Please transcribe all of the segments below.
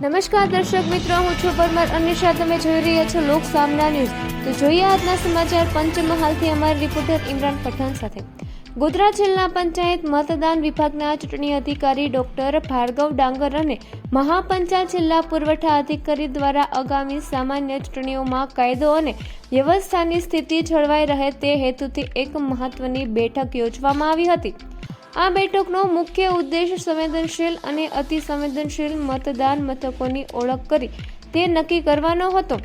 નમસ્કાર દર્શક મિત્રો, હું છું પરમાર અનિશા. તમે જોઈ રહ્યા છો લોક સામના ન્યૂઝ. તો જોઈએ આજના સમાચાર પંચમહાલથી અમારા રિપોર્ટર ઇમરાન પઠાણ સાથે. ગોધરા જિલ્લા પંચાયત મતદાન વિભાગના ચૂંટણી અધિકારી ડોક્ટર ભાર્ગવ ડાંગર અને મહાપંચાયત જિલ્લા પુરવઠા અધિકારી દ્વારા આગામી સામાન્ય ચૂંટણીઓમાં કાયદો અને વ્યવસ્થાની સ્થિતિ જળવાઈ રહે તે હેતુથી એક મહત્વની બેઠક યોજવામાં આવી હતી. આ બેઠકનો મુખ્ય ઉદ્દેશ સંવેદનશીલ અને અતિ સંવેદનશીલ મતદાન મથકોની ઓળખ કરી તે નક્કી કરવાનો હતો.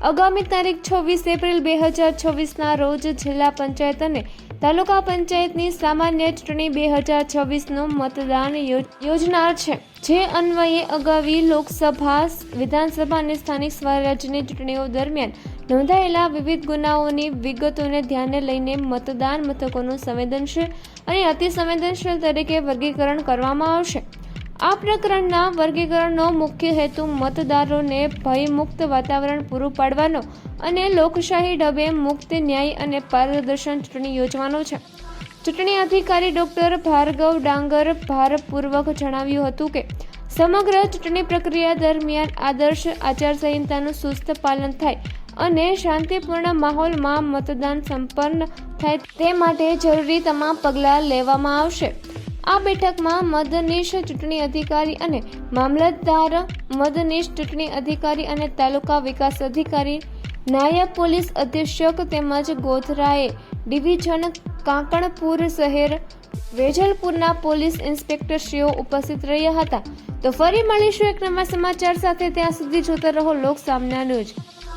આગામી તારીખ 26 એપ્રિલ 2026ના રોજ જિલ્લા પંચાયત અને તાલુકા પંચાયતની સામાન્ય ચૂંટણી 2026નું મતદાન યોજનાર છે. જે અન્વયે આગામી લોકસભા, વિધાનસભા અને સ્થાનિક સ્વરાજ્યની ચૂંટણીઓ દરમિયાન નોંધાયેલા વિવિધ ગુનાઓની વિગતોને ધ્યાને લઈને મતદાન મથકોનું સંવેદનશીલ અને અતિ સંવેદનશીલ તરીકે વર્ગીકરણ કરવામાં આવશે. આ પ્રકરણના વર્ગીકરણનો મુખ્ય હેતુ મતદારોને ભયમુક્ત વાતાવરણ પૂરું પાડવાનો અને લોકશાહી ઢબે મુક્ત, ન્યાયી અને પારદર્શક ચૂંટણી યોજવાનો છે. ચૂંટણી અધિકારી ડોક્ટર ભાર્ગવ ડાંગર ભારપૂર્વક જણાવ્યું હતું કે સમગ્ર ચૂંટણી પ્રક્રિયા દરમિયાન આદર્શ આચારસંહિતાનું સુસ્ત પાલન થાય અને શાંતિપૂર્ણ માહોલમાં મતદાન સંપન્ન થાય તે માટે જરૂરી તમામ પગલાં લેવામાં આવશે. આ બેઠકમાં મદદનીશ ચૂંટણી અધિકારી અને મામલતદાર, મદદનીશ ચૂંટણી અધિકારી અને તાલુકા વિકાસ અધિકારી, નાયબ પોલીસ અધિક્ષક તેમજ ગોધરાએ ડિવિઝન, કાંકણપુર શહેર, વેજલપુરના પોલીસ ઇન્સ્પેક્ટરશ્રીઓ ઉપસ્થિત રહ્યા હતા. તો ફરી મળીશું એક નવા સમાચાર સાથે. ત્યાં સુધી જોતા રહો લોક સામના ન્યૂઝ.